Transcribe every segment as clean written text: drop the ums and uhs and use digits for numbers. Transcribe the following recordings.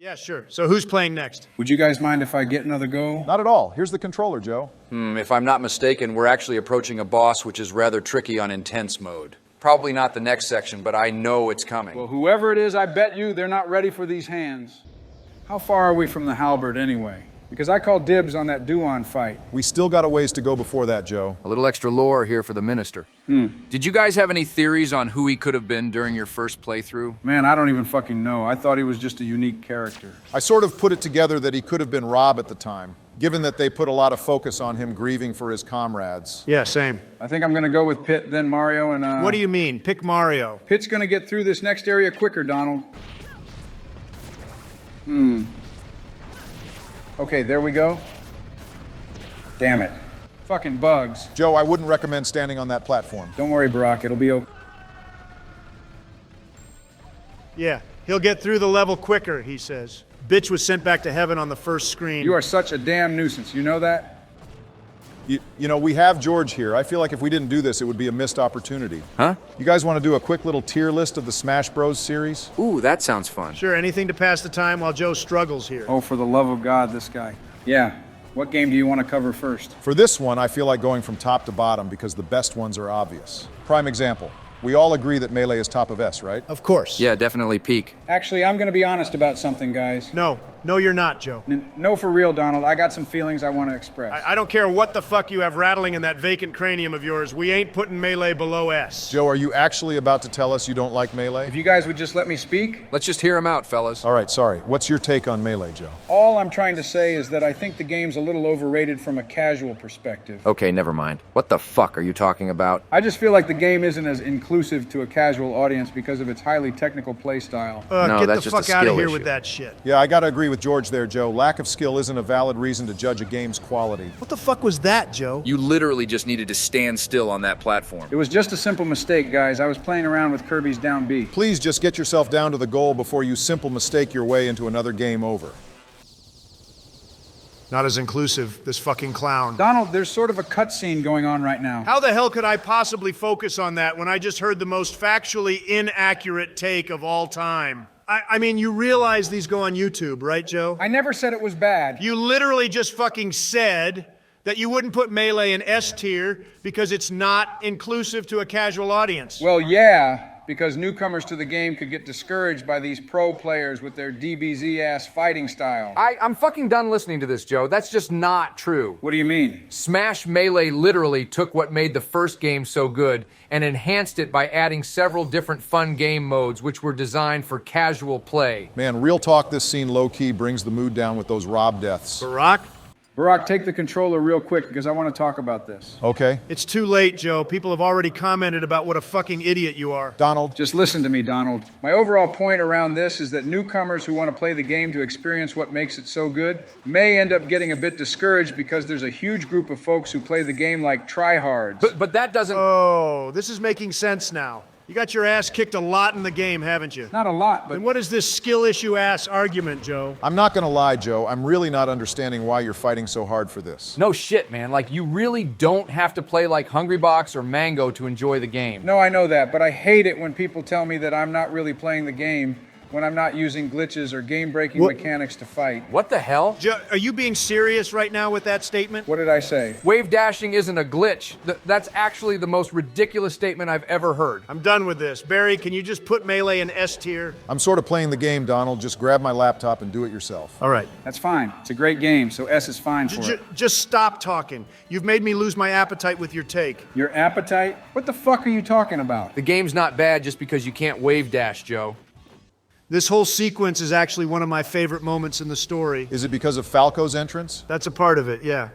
Yeah, sure. So who's playing next? Would you guys mind if I get another go? Not at all. Here's the controller, Joe. If I'm not mistaken, we're actually approaching a boss which is rather tricky on intense mode. Probably not the next section, but I know it's coming. Well, whoever it is, I bet you they're not ready for these hands. How far are we from the Halberd anyway? Because I called dibs on that Duan fight. We still got a ways to go before that, Joe. A little extra lore here for the minister. Did you guys have any theories on who he could have been during your first playthrough? Man, I don't even fucking know. I thought he was just a unique character. I sort of put it together that he could have been Rob at the time, given that they put a lot of focus on him grieving for his comrades. Yeah, same. I think I'm gonna go with Pitt, then Mario, and What do you mean? Pick Mario. Pitt's gonna get through this next area quicker, Donald. Okay, there we go. Damn it. Fucking bugs. Joe, I wouldn't recommend standing on that platform. Don't worry, Barack, it'll be okay. Yeah, he'll get through the level quicker, he says. Bitch was sent back to heaven on the first screen. You are such a damn nuisance, you know that? You know, we have George here. I feel like if we didn't do this, it would be a missed opportunity. Huh? You guys want to do a quick little tier list of the Smash Bros. Series? Ooh, that sounds fun. Sure, anything to pass the time while Joe struggles here. Oh, for the love of God, this guy. Yeah, what game do you want to cover first? For this one, I feel like going from top to bottom because the best ones are obvious. Prime example. We all agree that Melee is top of S, right? Of course. Yeah, definitely peak. Actually, I'm gonna be honest about something, guys. No, you're not, Joe. No, for real, Donald. I got some feelings I want to express. I don't care what the fuck you have rattling in that vacant cranium of yours. We ain't putting Melee below S. Joe, are you actually about to tell us you don't like Melee? If you guys would just let me speak. Let's just hear him out, fellas. All right, sorry. What's your take on Melee, Joe? All I'm trying to say is that I think the game's a little overrated from a casual perspective. Okay, never mind. What the fuck are you talking about? I just feel like the game isn't as inclusive to a casual audience because of its highly technical play style. No, Get that's the just fuck a out of skill here issue. with that shit. Yeah, I gotta agree with George there, Joe. Lack of skill isn't a valid reason to judge a game's quality. What the fuck was that, Joe? You literally just needed to stand still on that platform. It was just a simple mistake, guys. I was playing around with Kirby's down B. Please just get yourself down to the goal before you simple mistake your way into another game over. Not as inclusive, this fucking clown. Donald, there's sort of a cutscene going on right now. How the hell could I possibly focus on that when I just heard the most factually inaccurate take of all time? I mean, you realize these go on YouTube, right, Joe? I never said it was bad. You literally just fucking said that you wouldn't put Melee in S tier because it's not inclusive to a casual audience. Well, yeah, because newcomers to the game could get discouraged by these pro players with their DBZ-ass fighting style. I'm fucking done listening to this, Joe. That's just not true. What do you mean? Smash Melee literally took what made the first game so good and enhanced it by adding several different fun game modes which were designed for casual play. Man, real talk, this scene low-key brings the mood down with those Rob deaths. Barack? Barack, take the controller real quick because I want to talk about this. Okay? It's too late, Joe. People have already commented about what a fucking idiot you are. Donald? Just listen to me, Donald. My overall point around this is that newcomers who want to play the game to experience what makes it so good may end up getting a bit discouraged because there's a huge group of folks who play the game like tryhards. But that doesn't... Oh, this is making sense now. You got your ass kicked a lot in the game, haven't you? Not a lot, but... Then what is this skill issue ass argument, Joe? I'm not gonna lie, Joe. I'm really not understanding why you're fighting so hard for this. No shit, man. Like, you really don't have to play like Hungrybox or Mango to enjoy the game. No, I know that, but I hate it when people tell me that I'm not really playing the game when I'm not using glitches or game-breaking mechanics to fight. What the hell? Joe, are you being serious right now with that statement? What did I say? Wave dashing isn't a glitch. That's actually the most ridiculous statement I've ever heard. I'm done with this. Barry, can you just put Melee in S tier? I'm sort of playing the game, Donald. Just grab my laptop and do it yourself. All right. That's fine. It's a great game, so S is fine for it. Just stop talking. You've made me lose my appetite with your take. Your appetite? What the fuck are you talking about? The game's not bad just because you can't wave dash, Joe. This whole sequence is actually one of my favorite moments in the story. Is it because of Falco's entrance? That's a part of it, yeah.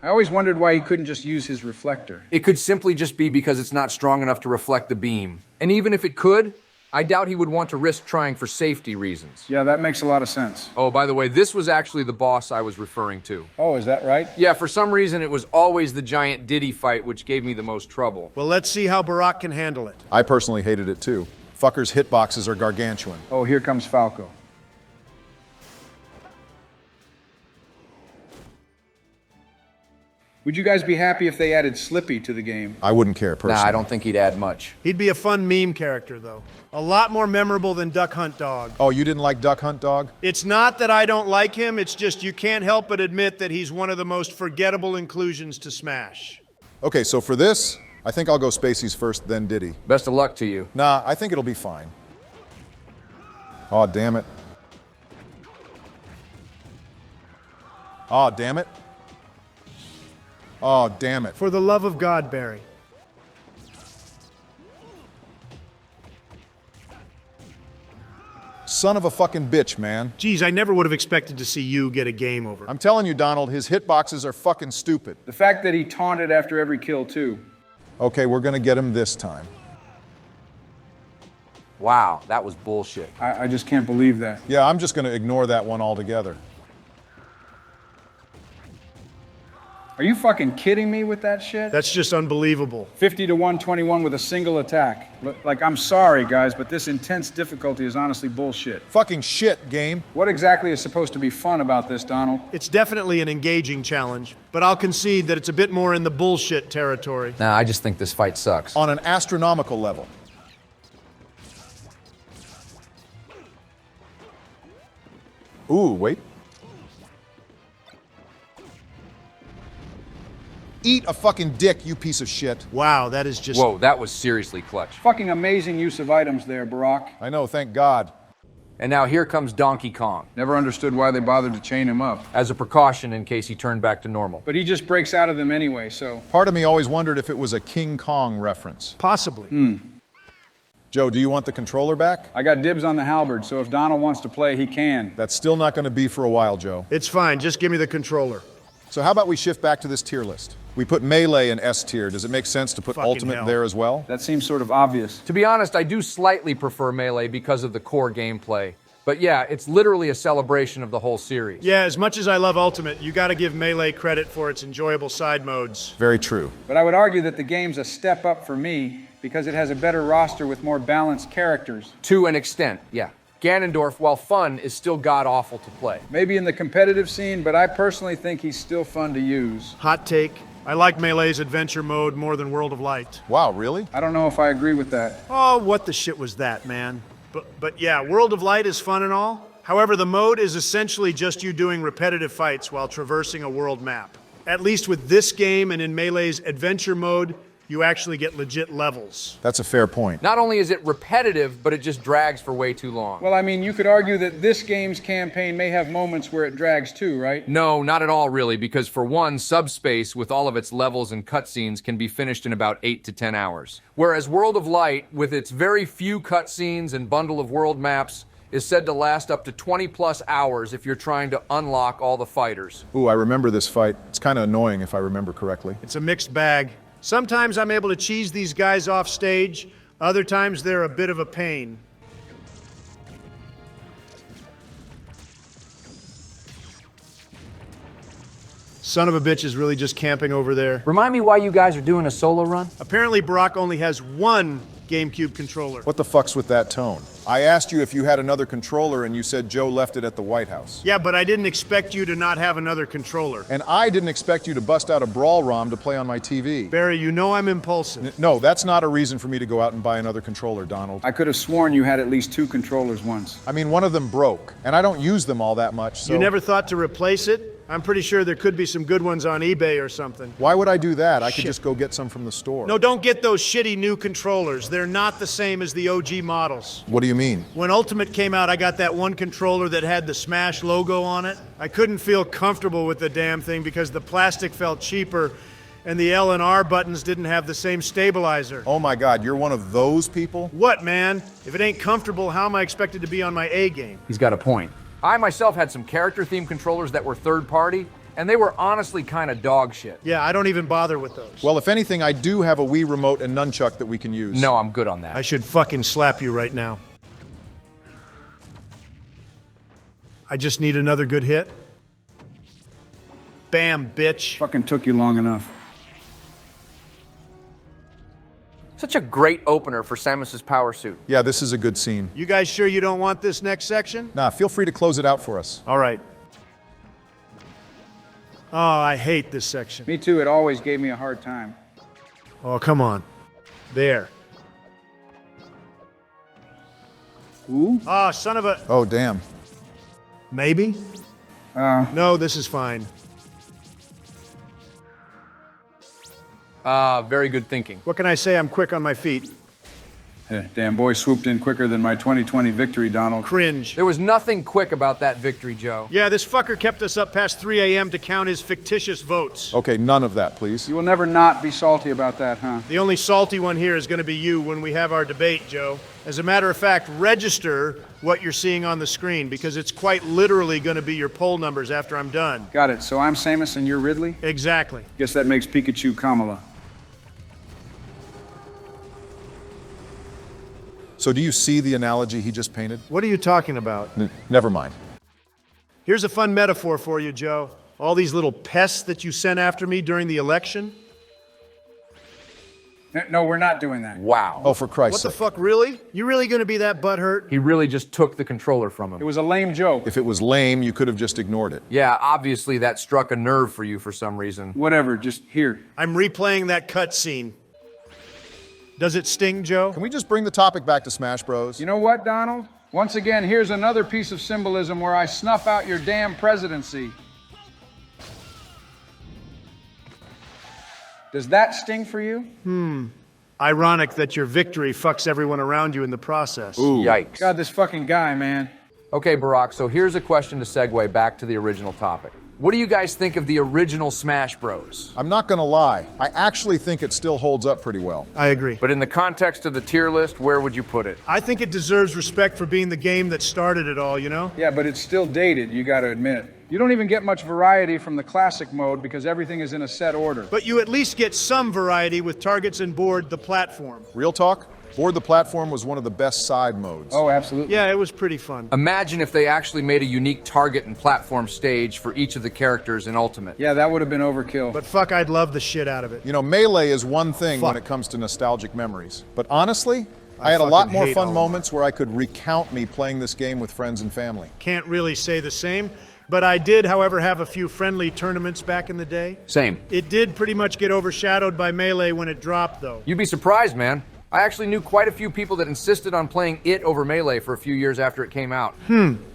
I always wondered why he couldn't just use his reflector. It could simply just be because it's not strong enough to reflect the beam. And even if it could, I doubt he would want to risk trying for safety reasons. Yeah, that makes a lot of sense. Oh, by the way, this was actually the boss I was referring to. Oh, is that right? Yeah, for some reason it was always the giant Diddy fight which gave me the most trouble. Well, let's see how Barack can handle it. I personally hated it too. Fucker's hitboxes are gargantuan. Oh, here comes Falco. Would you guys be happy if they added Slippy to the game? I wouldn't care personally. Nah, I don't think he'd add much. He'd be a fun meme character, though. A lot more memorable than Duck Hunt Dog. Oh, you didn't like Duck Hunt Dog? It's not that I don't like him, it's just you can't help but admit that he's one of the most forgettable inclusions to Smash. Okay, so for this, I think I'll go Spacey's first, then Diddy. Best of luck to you. Nah, I think it'll be fine. Aw, damn it. Aw, damn it. Aw, damn it. For the love of God, Barry. Son of a fucking bitch, man. Geez, I never would have expected to see you get a game over. I'm telling you, Donald, his hitboxes are fucking stupid. The fact that he taunted after every kill, too. Okay, we're gonna get him this time. Wow, that was bullshit. I just can't believe that. Yeah, I'm just gonna ignore that one altogether. Are you fucking kidding me with that shit? That's just unbelievable. 50 to 121 with a single attack. Like, I'm sorry, guys, but this intense difficulty is honestly bullshit. Fucking shit, game. What exactly is supposed to be fun about this, Donald? It's definitely an engaging challenge, but I'll concede that it's a bit more in the bullshit territory. Nah, I just think this fight sucks. On an astronomical level. Ooh, wait. Eat a fucking dick, you piece of shit. Wow, that is just... Whoa, that was seriously clutch. Fucking amazing use of items there, Barack. I know, thank God. And now here comes Donkey Kong, Never understood why they bothered to chain him up. as a precaution in case he turned back to normal. But he just breaks out of them anyway, so... Part of me always wondered if it was a King Kong reference. Possibly. Joe, do you want the controller back? I got dibs on the Halberd, so if Donald wants to play, he can. That's still not going to be for a while, Joe. It's fine, just give me the controller. So how about we shift back to this tier list? We put Melee in S tier. Does it make sense to put Fucking Ultimate hell. there as well? That seems sort of obvious. To be honest, I do slightly prefer Melee because of the core gameplay. But yeah, it's literally a celebration of the whole series. Yeah, as much as I love Ultimate, you gotta give Melee credit for its enjoyable side modes. Very true. But I would argue that the game's a step up for me because it has a better roster with more balanced characters. To an extent, yeah. Ganondorf, while fun, is still god-awful to play. Maybe in the competitive scene, but I personally think he's still fun to use. Hot take. I like Melee's adventure mode more than World of Light. Wow, really? I don't know if I agree with that. Oh, what the shit was that, man? But yeah, World of Light is fun and all. However, the mode is essentially just you doing repetitive fights while traversing a world map. At least with this game and in Melee's adventure mode, you actually get legit levels. That's a fair point. Not only is it repetitive, but it just drags for way too long. Well, I mean, you could argue that this game's campaign may have moments where it drags too, right? No, not at all really, because for one, Subspace, with all of its levels and cutscenes, can be finished in about 8 to 10 hours. Whereas World of Light, with its very few cutscenes and bundle of world maps, is said to last up to 20 plus hours if you're trying to unlock all the fighters. Ooh, I remember this fight. It's kind of annoying if I remember correctly. It's a mixed bag. Sometimes I'm able to cheese these guys off stage, other times they're a bit of a pain. Son of a bitch is really just camping over there. Remind me why you guys are doing a solo run? Apparently Brock only has one GameCube controller. What the fuck's with that tone? I asked you if you had another controller and you said Joe left it at the White House. Yeah, but I didn't expect you to not have another controller. And I didn't expect you to bust out a Brawl ROM to play on my TV. Barry, you know I'm impulsive. No, that's not a reason for me to go out and buy another controller, Donald. I could have sworn you had at least 2 controllers once. I mean, one of them broke, and I don't use them all that much, so... You never thought to replace it? I'm pretty sure there could be some good ones on eBay or something. Why would I do that? I could just go get some from the store. No, don't get those shitty new controllers. They're not the same as the OG models. What do you mean? When Ultimate came out, I got that one controller that had the Smash logo on it. I couldn't feel comfortable with the damn thing because the plastic felt cheaper and the L and R buttons didn't have the same stabilizer. Oh my God, you're one of those people? What, man? If it ain't comfortable, how am I expected to be on my A game? He's got a point. I myself had some character-themed controllers that were third-party, and they were honestly kind of dog shit. Yeah, I don't even bother with those. Well, if anything, I do have a Wii remote and nunchuck that we can use. No, I'm good on that. I should fucking slap you right now. I just need another good hit. Bam, bitch. Fucking took you long enough. Such a great opener for Samus's power suit. Yeah, this is a good scene. You guys sure you don't want this next section? Nah, feel free to close it out for us. All right. Oh, I hate this section. Me too, it always gave me a hard time. Oh, come on. There. Ooh? Ah, son of a... Oh, damn. Maybe? No, this is fine. Very good thinking. What can I say? I'm quick on my feet. Damn boy swooped in quicker than my 2020 victory, Donald. Cringe. There was nothing quick about that victory, Joe. Yeah, this fucker kept us up past 3 a.m. to count his fictitious votes. Okay, none of that, please. You will never not be salty about that, huh? The only salty one here is going to be you when we have our debate, Joe. As a matter of fact, register what you're seeing on the screen because it's quite literally going to be your poll numbers after I'm done. Got it. So I'm Samus and you're Ridley? Exactly. Guess that makes Pikachu Kamala. So do you see the analogy he just painted? What are you talking about? Never mind. Here's a fun metaphor for you, Joe. All these little pests that you sent after me during the election. No, we're not doing that. Wow. Oh, for Christ's What the sake. fuck, really? You really gonna be that butthurt? He really just took the controller from It him. was a lame joke. If it was lame, you could have just ignored it. Yeah, obviously that struck a nerve for you for some reason. Whatever, just here. I'm replaying that cutscene. Does it sting, Joe? Can we just bring the topic back to Smash Bros? You know what, Donald? Once again, here's another piece of symbolism where I snuff out your damn presidency. Does that sting for you? Ironic that your victory fucks everyone around you in the process. Yikes. God, this fucking guy, man. Okay, Barack, so here's a question to segue back to the original topic. What do you guys think of the original Smash Bros? I'm not gonna lie, I actually think it still holds up pretty well. I agree. But in the context of the tier list, where would you put it? I think it deserves respect for being the game that started it all, you know? Yeah, but it's still dated, you gotta admit. You don't even get much variety from the classic mode because everything is in a set order. But you at least get some variety with targets and board the platform. Real talk? Board the Platform was one of the best side modes. Oh, absolutely. Yeah, it was pretty fun. Imagine if they actually made a unique target and platform stage for each of the characters in Ultimate. Yeah, that would have been overkill. But fuck, I'd love the shit out of it. You know, Melee is one thing when Fuck. it comes to nostalgic memories. But honestly, I had a fucking lot more hate fun all moments where I could recount me playing this game with friends and family. Can't really say the same. But I did, however, have a few friendly tournaments back in the day. Same. It did pretty much get overshadowed by Melee when it dropped, though. You'd be surprised, man. I actually knew quite a few people that insisted on playing it over Melee for a few years after it came out.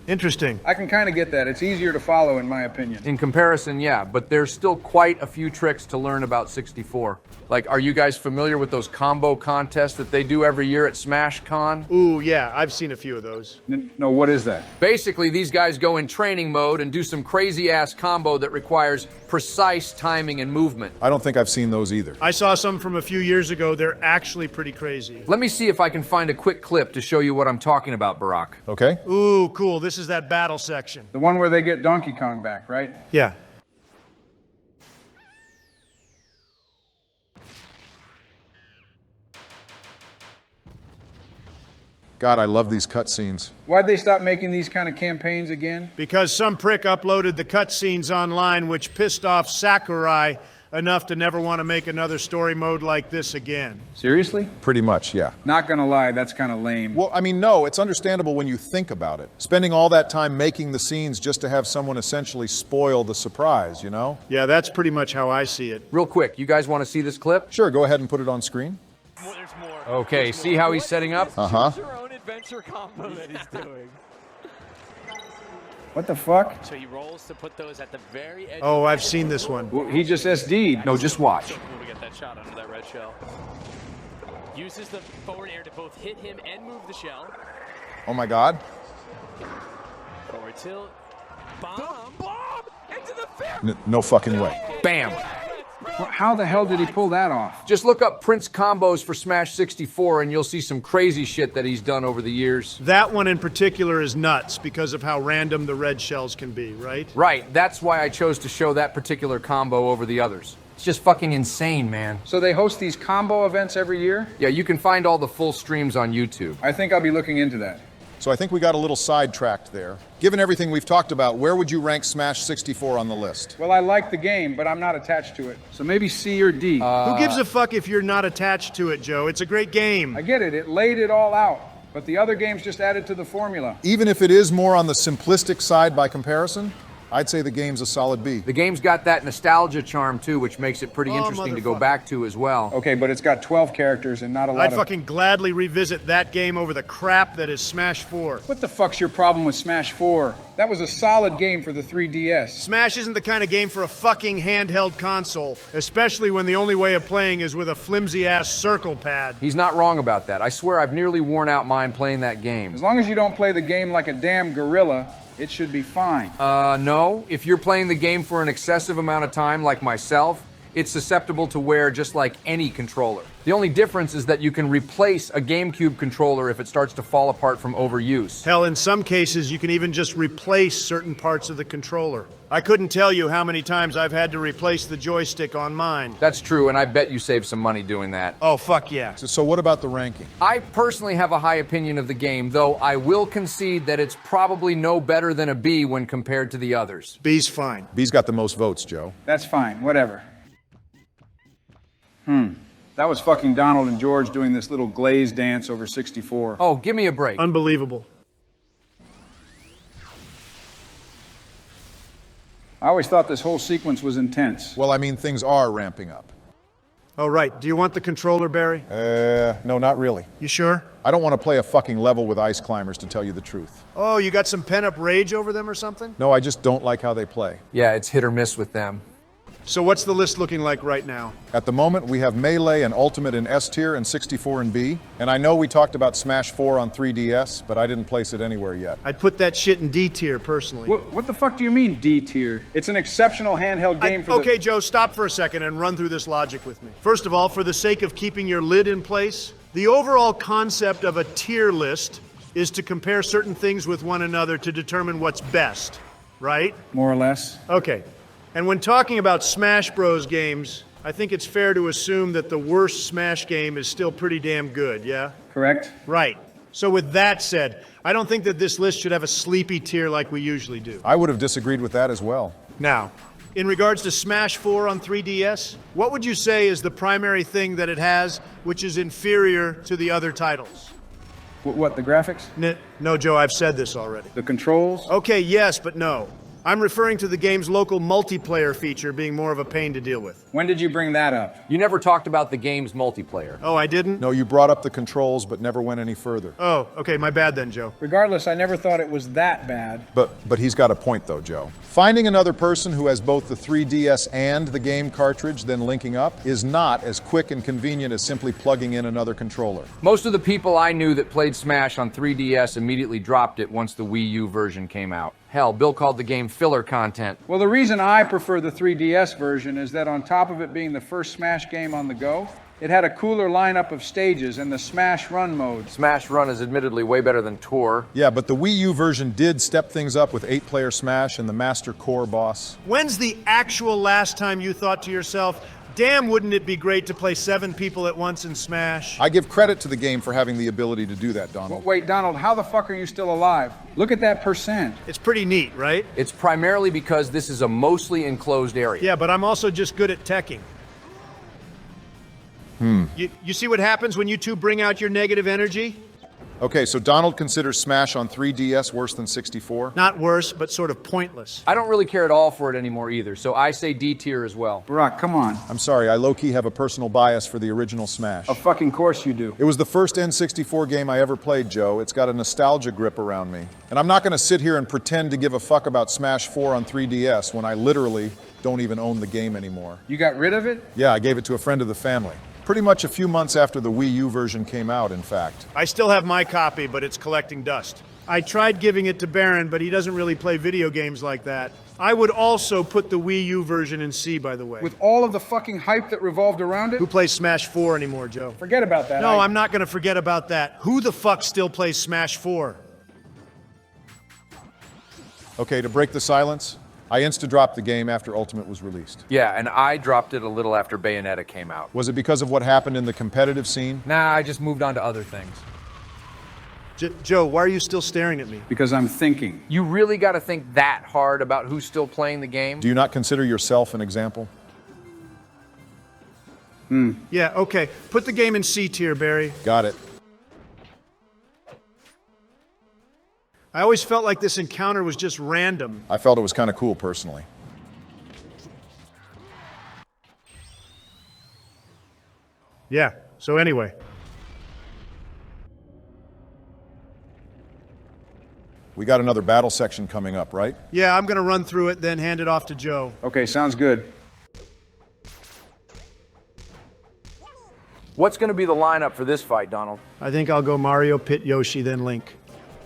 Interesting. I can kind of get that. It's easier to follow, in my opinion. In comparison, yeah, but there's still quite a few tricks to learn about 64. Like, are you guys familiar with those combo contests that they do every year at Smash Con? Ooh, yeah, I've seen a few of those. No, what is that? Basically, these guys go in training mode and do some crazy-ass combo that requires precise timing and movement. I don't think I've seen those either. I saw some from a few years ago. They're actually pretty crazy. Let me see if I can find a quick clip to show you what I'm talking about, Barack. Okay? Ooh, cool. This is that battle section. The one where they get Donkey Kong back, right? Yeah. God, I love these cutscenes. Why'd they stop making these kind of campaigns again? Because some prick uploaded the cutscenes online, which pissed off Sakurai enough to never want to make another story mode like this again. Seriously? Pretty much, yeah. Not gonna lie, that's kind of lame. Well, I mean, no, it's understandable when you think about it. Spending all that time making the scenes just to have someone essentially spoil the surprise, you know? Yeah, that's pretty much how I see it. Real quick, you guys want to see this clip? Sure, go ahead and put it on screen. Okay, see how he's setting up? Uh-huh. Your own adventure combo that he's doing. What the fuck? So he rolls to put those at the very edge. Oh, I've seen this one. Well, he just SD'd. No, just watch. So cool to get that shot under that red shell. Uses the forward air to both hit him and move the shell. Oh my God. Forward tilt. Bomb. Bomb! Into the fair! No fucking way. Bam! Well, how the hell did he pull that off? Just look up Prince combos for Smash 64 and you'll see some crazy shit that he's done over the years. That one in particular is nuts because of how random the red shells can be, right? Right, that's why I chose to show that particular combo over the others. It's just fucking insane, man. So they host these combo events every year? Yeah, you can find all the full streams on YouTube. I think I'll be looking into that. So I think we got a little sidetracked there. Given everything we've talked about, where would you rank Smash 64 on the list? Well, I like the game, but I'm not attached to it. So maybe C or D. Who gives a fuck if you're not attached to it, Joe? It's a great game. I get it. It laid it all out. But the other games just added to the formula. Even if it is more on the simplistic side by comparison? I'd say the game's a solid B. The game's got that nostalgia charm too, which makes it pretty Oh, interesting to go motherfucker. back to as well. Okay, but it's got 12 characters and not a lot I'd of... fucking gladly revisit that game over the crap that is Smash 4. What the fuck's your problem with Smash 4? That was a solid game for the 3DS. Smash isn't the kind of game for a fucking handheld console, especially when the only way of playing is with a flimsy-ass circle pad. He's not wrong about that. I swear I've nearly worn out mine playing that game. As long as you don't play the game like a damn gorilla, it should be fine. No. If you're playing the game for an excessive amount of time, like myself, it's susceptible to wear just like any controller. The only difference is that you can replace a GameCube controller if it starts to fall apart from overuse. Hell, in some cases, you can even just replace certain parts of the controller. I couldn't tell you how many times I've had to replace the joystick on mine. That's true, and I bet you save some money doing that. Oh, fuck yeah. So what about the ranking? I personally have a high opinion of the game, though I will concede that it's probably no better than a B when compared to the others. B's fine. B's got the most votes, Joe. That's fine, whatever. That was fucking Donald and George doing this little glaze dance over 64. Oh, give me a break. Unbelievable. I always thought this whole sequence was intense. Well, I mean, things are ramping up. Oh, right. Do you want the controller, Barry? No, not really. You sure? I don't want to play a fucking level with ice climbers, to tell you the truth. Oh, you got some pent-up rage over them or something? No, I just don't like how they play. Yeah, it's hit or miss with them. So what's the list looking like right now? At the moment, we have Melee and Ultimate in S tier and 64 in B. And I know we talked about Smash 4 on 3DS, but I didn't place it anywhere yet. I'd put that shit in D tier, personally. What the fuck do you mean D tier? It's an exceptional handheld game for Okay, Joe, stop for a second and run through this logic with me. First of all, for the sake of keeping your lid in place, the overall concept of a tier list is to compare certain things with one another to determine what's best, right? More or less. Okay. And when talking about Smash Bros. Games, I think it's fair to assume that the worst Smash game is still pretty damn good, yeah? Correct? Right. So with that said, I don't think that this list should have a sleepy tier like we usually do. I would have disagreed with that as well. Now, in regards to Smash 4 on 3DS, what would you say is the primary thing that it has which is inferior to the other titles? What, the graphics? No, Joe, I've said this already. The controls? Okay, yes, but no. I'm referring to the game's local multiplayer feature being more of a pain to deal with. When did you bring that up? You never talked about the game's multiplayer. Oh, I didn't? No, you brought up the controls, but never went any further. Oh, okay, my bad then, Joe. Regardless, I never thought it was that bad. But he's got a point, though, Joe. Finding another person who has both the 3DS and the game cartridge, then linking up, is not as quick and convenient as simply plugging in another controller. Most of the people I knew that played Smash on 3DS immediately dropped it once the Wii U version came out. Hell, Bill called the game filler content. Well, the reason I prefer the 3DS version is that on top of it being the first Smash game on the go, it had a cooler lineup of stages and the Smash Run mode. Smash Run is admittedly way better than Tour. Yeah, but the Wii U version did step things up with 8-player Smash and the Master Core boss. When's the actual last time you thought to yourself, damn, wouldn't it be great to play 7 people at once in Smash? I give credit to the game for having the ability to do that, Donald. Wait, Donald, how the fuck are you still alive? Look at that percent. It's pretty neat, right? It's primarily because this is a mostly enclosed area. Yeah, but I'm also just good at teching. You see what happens when you two bring out your negative energy? Okay, so Donald considers Smash on 3DS worse than 64? Not worse, but sort of pointless. I don't really care at all for it anymore either, so I say D tier as well. Barack, come on. I'm sorry, I low-key have a personal bias for the original Smash. Of fucking course you do. It was the first N64 game I ever played, Joe. It's got a nostalgia grip around me. And I'm not going to sit here and pretend to give a fuck about Smash 4 on 3DS when I literally don't even own the game anymore. You got rid of it? Yeah, I gave it to a friend of the family. Pretty much a few months after the Wii U version came out, in fact. I still have my copy, but it's collecting dust. I tried giving it to Baron, but he doesn't really play video games like that. I would also put the Wii U version in C, by the way. With all of the fucking hype that revolved around it? Who plays Smash 4 anymore, Joe? Forget about that. No, I'm not going to forget about that. Who the fuck still plays Smash 4? Okay, to break the silence, I insta-dropped the game after Ultimate was released. Yeah, and I dropped it a little after Bayonetta came out. Was it because of what happened in the competitive scene? Nah, I just moved on to other things. Joe, why are you still staring at me? Because I'm thinking. You really got to think that hard about who's still playing the game? Do you not consider yourself an example? Yeah, okay. Put the game in C tier, Barry. Got it. I always felt like this encounter was just random. I felt it was kind of cool, personally. Yeah, so anyway. We got another battle section coming up, right? Yeah, I'm gonna run through it, then hand it off to Joe. Okay, sounds good. What's going to be the lineup for this fight, Donald? I think I'll go Mario, Pit, Yoshi, then Link.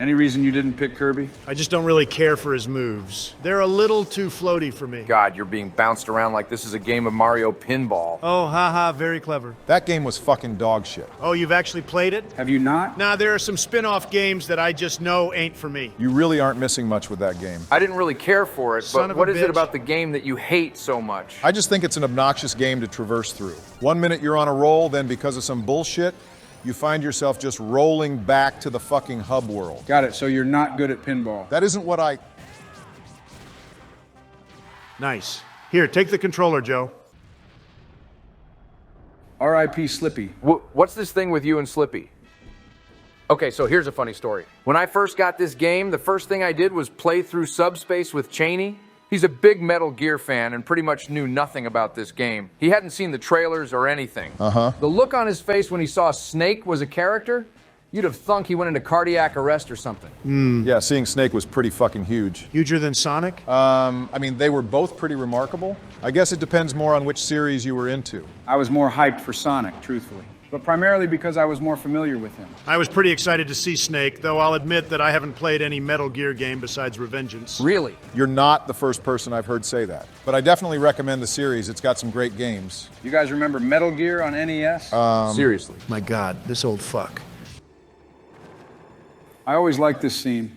Any reason you didn't pick Kirby? I just don't really care for his moves. They're a little too floaty for me. God, you're being bounced around like this is a game of Mario Pinball. Oh, haha, very clever. That game was fucking dog shit. Oh, you've actually played it? Have you not? Nah, there are some spin-off games that I just know ain't for me. You really aren't missing much with that game. I didn't really care for it, Son but of what a is it bitch. about the game that you hate so much? I just think it's an obnoxious game to traverse through. 1 minute you're on a roll, then because of some bullshit, you find yourself just rolling back to the fucking hub world. Got it, so you're not good at pinball. That isn't what I... Nice. Here, take the controller, Joe. R.I.P. Slippy. What's this thing with you and Slippy? Okay, so here's a funny story. When I first got this game, the first thing I did was play through Subspace with Cheney. He's a big Metal Gear fan and pretty much knew nothing about this game. He hadn't seen the trailers or anything. The look on his face when he saw Snake was a character, you'd have thunk he went into cardiac arrest or something. Yeah, seeing Snake was pretty fucking huge. Huger than Sonic? I mean, they were both pretty remarkable. I guess it depends more on which series you were into. I was more hyped for Sonic, truthfully. But primarily because I was more familiar with him. I was pretty excited to see Snake, though I'll admit that I haven't played any Metal Gear game besides Revengeance. Really? You're not the first person I've heard say that. But I definitely recommend the series. It's got some great games. You guys remember Metal Gear on NES? Seriously. My God, this old fuck. I always liked this scene.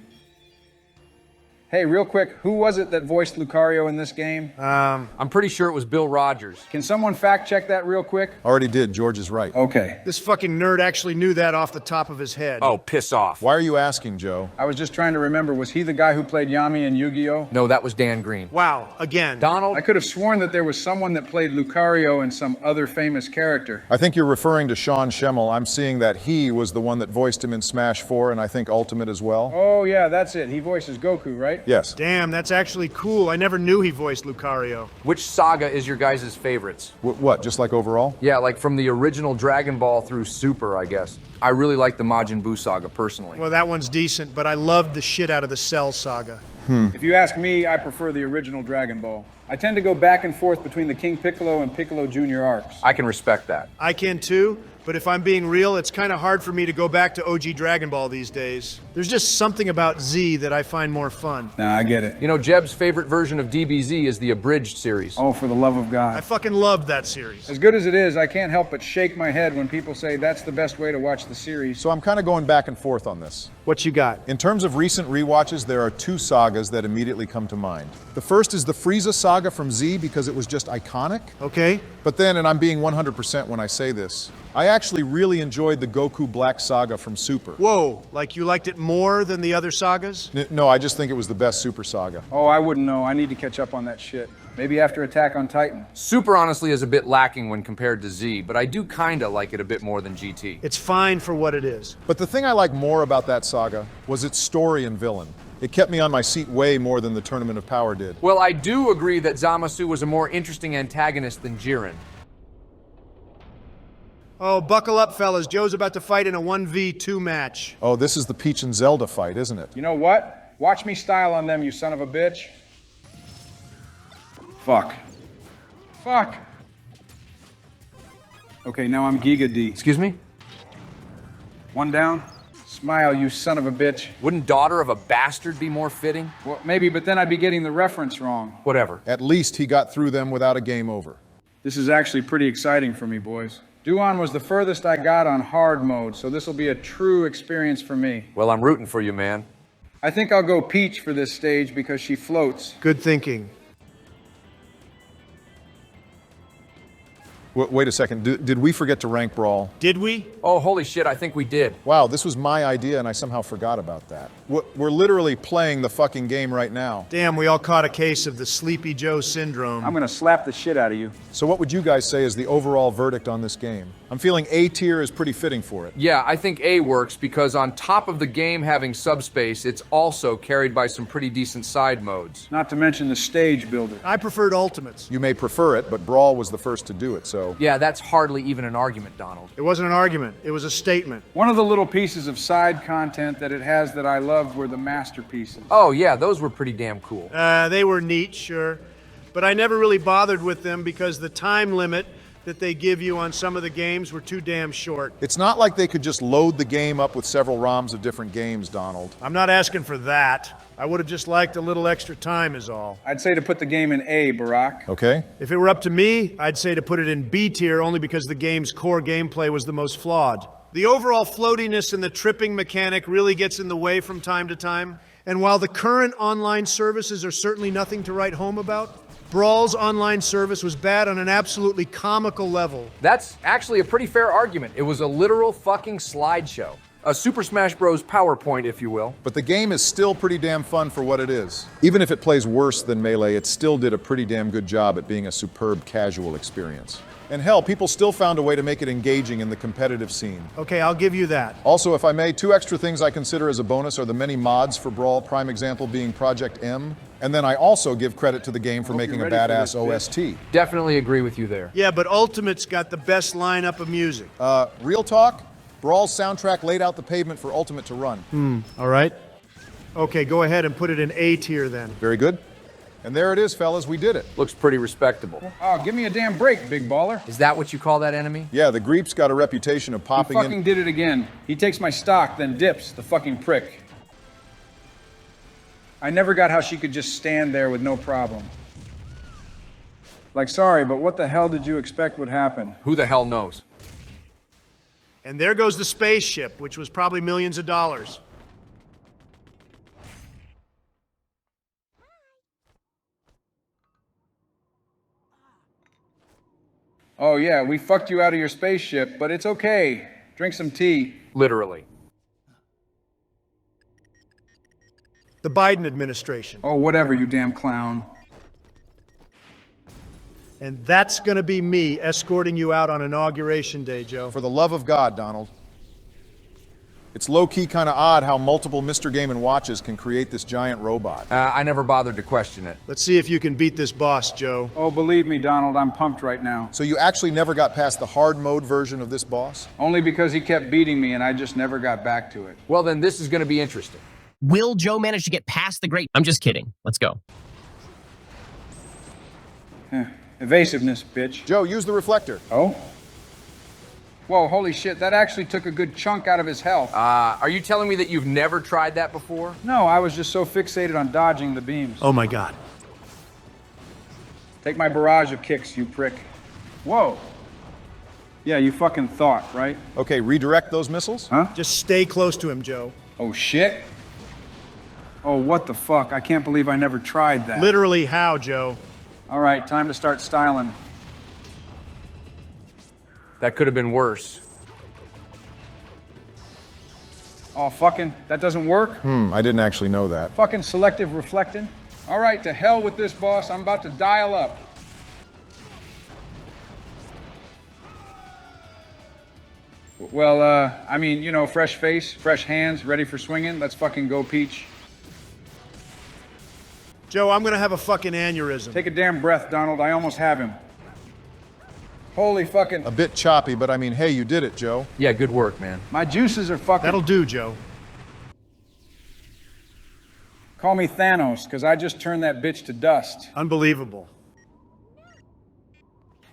Hey, real quick, who was it that voiced Lucario in this game? I'm pretty sure it was Bill Rogers. Can someone fact check that real quick? Already did. George is right. Okay. This fucking nerd actually knew that off the top of his head. Oh, piss off. Why are you asking, Joe? I was just trying to remember, was he the guy who played Yami in Yu-Gi-Oh? No, that was Dan Green. Wow, again. Donald? I could have sworn that there was someone that played Lucario and some other famous character. I think you're referring to Sean Schemmel. I'm seeing that he was the one that voiced him in Smash 4 and I think Ultimate as well. Oh yeah, that's it. He voices Goku, right? Yes. Damn, that's actually cool. I never knew he voiced Lucario. Which saga is your guys' favorites? What, just like overall? Yeah, like from the original Dragon Ball through Super, I guess. I really like the Majin Buu saga, personally. Well, that one's decent, but I loved the shit out of the Cell saga. If you ask me, I prefer the original Dragon Ball. I tend to go back and forth between the King Piccolo and Piccolo Jr. arcs. I can respect that. I can too, but if I'm being real, it's kind of hard for me to go back to OG Dragon Ball these days. There's just something about Z that I find more fun. Nah, I get it. You know, Jeb's favorite version of DBZ is the abridged series. Oh, for the love of I God. fucking loved that series. As good as it is, I can't help but shake my head when people say that's the best way to watch the series. So I'm kind of going back and forth on this. What you got? In terms of recent rewatches, there are two sagas that immediately come to mind. The first is the Frieza saga from Z because it was just iconic. Okay. But then, and I'm being 100% when I say this, I actually really enjoyed the Goku Black saga from Super. Whoa, like you liked it more than the other sagas? No, I just think it was the best Super saga. Oh, I wouldn't know. I need to catch up on that shit. Maybe after Attack on Titan. Super, honestly, is a bit lacking when compared to Z, but I do kinda like it a bit more than GT. It's fine for what it is. But the thing I like more about that saga was its story and villain. It kept me on my seat way more than the Tournament of Power did. Well, I do agree that Zamasu was a more interesting antagonist than Jiren. Oh, buckle up, fellas. Joe's about to fight in a 1v2 match. Oh, this is the Peach and Zelda fight, isn't it? You know what? Watch me style on them, you son of a bitch. Fuck. Fuck. Okay, now I'm Giga D. Excuse me? One down. Smile, you son of a bitch. Wouldn't daughter of a bastard be more fitting? Well, maybe, but then I'd be getting the reference wrong. Whatever. At least he got through them without a game over. This is actually pretty exciting for me, boys. Duan was the furthest I got on hard mode, so this will be a true experience for me. Well, I'm rooting for you, man. I think I'll go Peach for this stage because she floats. Good thinking. Wait a second, did we forget to rank Brawl? Did we? Oh, holy shit, I think we did. Wow, this was my idea and I somehow forgot about that. We're literally playing the fucking game right now. Damn, we all caught a case of the Sleepy Joe syndrome. I'm gonna slap the shit out of you. So what would you guys say is the overall verdict on this game? I'm feeling A tier is pretty fitting for it. Yeah, I think A works because on top of the game having Subspace, it's also carried by some pretty decent side modes. Not to mention the stage builder. I preferred Ultimates. You may prefer it, but Brawl was the first to do it, so... Yeah, that's hardly even an argument, Donald. It wasn't an argument, it was a statement. One of the little pieces of side content that it has that I loved were the masterpieces. Oh yeah, those were pretty damn cool. They were neat, sure, but I never really bothered with them because the time limit that they give you on some of the games were too damn short. It's not like they could just load the game up with several ROMs of different games, Donald. I'm not asking for that. I would have just liked a little extra time is all. I'd say to put the game in A, Barack. Okay? If it were up to me, I'd say to put it in B tier only because the game's core gameplay was the most flawed. The overall floatiness and the tripping mechanic really gets in the way from time to time. And while the current online services are certainly nothing to write home about, Brawl's online service was bad on an absolutely comical level. That's actually a pretty fair argument. It was a literal fucking slideshow. A Super Smash Bros. PowerPoint, if you will. But the game is still pretty damn fun for what it is. Even if it plays worse than Melee, it still did a pretty damn good job at being a superb casual experience. And hell, people still found a way to make it engaging in the competitive scene. Okay, I'll give you that. Also, if I may, 2 extra things I consider as a bonus are the many mods for Brawl, prime example being Project M. And then I also give credit to the game for making a badass OST. Definitely agree with you there. Yeah, but Ultimate's got the best lineup of music. Real talk, Brawl's soundtrack laid out the pavement for Ultimate to run. All right. Okay, go ahead and put it in A tier then. Very good. And there it is, fellas, we did it. Looks pretty respectable. Oh, give me a damn break, big baller. Is that what you call that enemy? Yeah, the Greep's got a reputation of He popping fucking in. did it again. He takes my stock, then dips, the fucking prick. I never got how she could just stand there with no problem. Like, sorry, but what the hell did you expect would happen? Who the hell knows? And there goes the spaceship, which was probably millions of dollars. Oh yeah, we fucked you out of your spaceship, but it's okay. Drink some tea. Literally. The Biden administration. Oh, whatever, you damn clown. And that's gonna be me escorting you out on Inauguration Day, Joe. For the love of God, Donald. It's low-key kind of odd how multiple Mr. Game & Watches can create this giant robot. I never bothered to question it. Let's see if you can beat this boss, Joe. Oh, believe me, Donald, I'm pumped right now. So you actually never got past the hard mode version of this boss? Only because he kept beating me and I just never got back to it. Well, then this is going to be interesting. Will Joe manage to get past the great? I'm just kidding. Let's go. Evasiveness, bitch. Joe, use the reflector. Oh? Whoa, holy shit, that actually took a good chunk out of his health. Are you telling me that you've never tried that before? No, I was just so fixated on dodging the beams. Oh my God. Take my barrage of kicks, you prick. Whoa. Yeah, you fucking thought, right? Okay, redirect those missiles. Huh? Just stay close to him, Joe. Oh shit. Oh, what the fuck? I can't believe I never tried that. Literally how, Joe? All right, time to start styling. That could have been worse. Oh, fucking, that doesn't work? I didn't actually know that. Fucking selective reflecting. All right, to hell with this, boss. I'm about to dial up. Well, I mean, you know, fresh face, fresh hands, ready for swinging. Let's fucking go, Peach. Joe, I'm gonna have a fucking aneurysm. Take a damn breath, Donald. I almost have him. Holy fucking... A bit choppy, but I mean, hey, you did it, Joe. Yeah, good work, man. My juices are fucking... That'll do, Joe. Call me Thanos, because I just turned that bitch to dust. Unbelievable.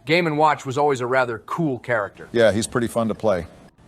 Game & Watch was always a rather cool character. Yeah, he's pretty fun to play.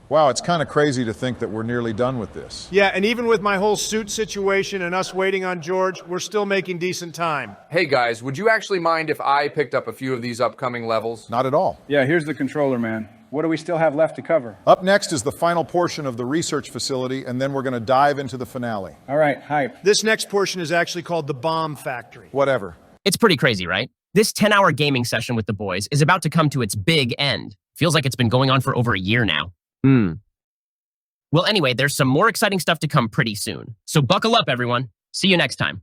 Wow, it's kind of crazy to think that we're nearly done with this. Yeah, and even with my whole suit situation and us waiting on George, we're still making decent time. Hey guys, would you actually mind if I picked up a few of these upcoming levels? Not at all. Yeah, here's the controller, man. What do we still have left to cover? Up next is the final portion of the research facility, and then we're going to dive into the finale. All right, hype. This next portion is actually called the Bomb Factory. Whatever. It's pretty crazy, right? This 10-hour gaming session with the boys is about to come to its big end. Feels like it's been going on for over a year now. Well, anyway, there's some more exciting stuff to come pretty soon. So buckle up, everyone. See you next time.